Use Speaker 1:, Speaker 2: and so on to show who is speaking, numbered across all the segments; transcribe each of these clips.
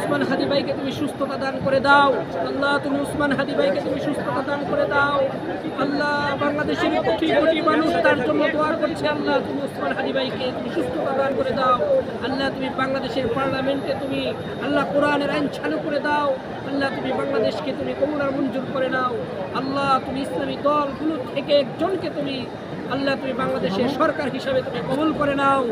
Speaker 1: উসমান হাদি ভাইকে তুমি সুস্থতা দান করে দাও আল্লাহ, তুমি উসমান হাদি ভাইকে তুমি সুস্থতা দান করে দাও আল্লাহ। বাংলাদেশের কোটি কোটি মানুষ তার জন্য দোয়া করছে আল্লাহ, তুমি উসমান হাদি ভাইকে তুমি সুস্থতা দান করে দাও আল্লাহ। তুমি বাংলাদেশের পার্লামেন্টে তুমি আল্লাহ কোরআনের আইন চালু করে দাও আল্লাহ। তুমি বাংলাদেশকে তুমি কবুল আর মঞ্জুর করে নাও আল্লাহ। তুমি ইসলামী দলগুলো থেকে একজনকে তুমি আল্লাহ তুমি বাংলাদেশের সরকার হিসাবে তুমি কবুল করে নাও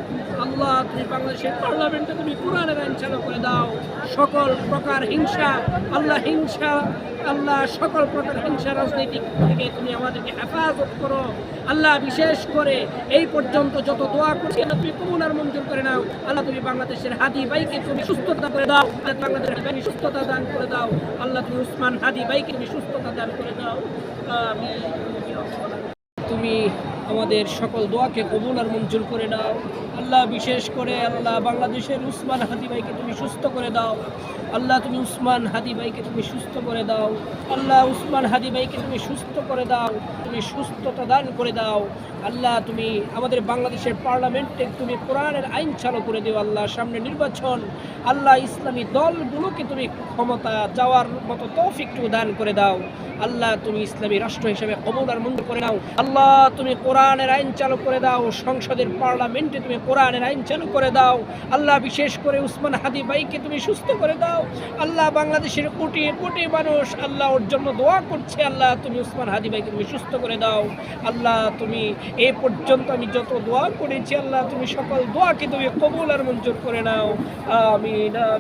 Speaker 1: আল্লাহ। তুমি বাংলাদেশের পার্লামেন্টে তুমি কোরআনের আইন চালু করে দাও। সকল প্রকার হিংসা আল্লাহ, হিংসা আল্লাহ, সকল প্রকার হিংসা রাজনৈতিক থেকে তুমি আমাদেরকে হেফাজত করো আল্লাহ। বিশেষ করে এই পর্যন্ত যত দোয়া করছি আল্লাহ তুমি কবুল আর মঞ্জুর করে নাও আল্লাহ। তুমি বাংলাদেশের হাদি ভাইকে তুমি সুস্থতা করে দাও আল্লাহ, বাংলাদেশের হাদি ভাইকে সুস্থতা দান করে দাও আল্লাহ। তুমি উসমান হাদি ভাইকে তুমি সুস্থতা দান করে দাও আমিন। তুমি আমাদের সকল দোয়াকে কবুল আর মঞ্জুর করে নাও আল্লাহ। বিশেষ করে আল্লাহ বাংলাদেশের উসমান হাদি ভাইকে তুমি সুস্থ করে দাও আল্লাহ। তুমি উসমান হাদি ভাইকে তুমি সুস্থ করে দাও আল্লাহ। উসমান হাদি ভাইকে তুমি সুস্থ করে দাও, তুমি সুস্থতা দান করে দাও আল্লাহ। তুমি আমাদের বাংলাদেশের পার্লামেন্টে তুমি কোরআনের আইন চালু করে দিও আল্লাহ। সামনে নির্বাচন আল্লাহ, ইসলামী দলগুলোকে তুমি ক্ষমতা যাওয়ার মতো তৌফিকটুকু দান করে দাও আল্লাহ। তুমি ইসলামী রাষ্ট্র হিসেবে কবুল আর মঞ্জুর করে নাও আল্লাহ। তুমি কোরআনের আইন চালু করে দাও, সংসদের পার্লামেন্টে তুমি কোরআনের আইন চালু করে দাও আল্লাহ। বিশেষ করে উসমান হাদি ভাইকে তুমি সুস্থ করে দাও আল্লাহ। বাংলাদেশের কোটি কোটি মানুষ আল্লাহ ওর জন্য দোয়া করছে আল্লাহ। তুমি উসমান হাদি ভাইকে তুমি সুস্থ করে দাও আল্লাহ। তুমি এ পর্যন্ত আমি যত দোয়া করেছি আল্লাহ, তুমি সকল দোয়াকে তুমি কবুল আর মঞ্জুর করে নাও আমিন।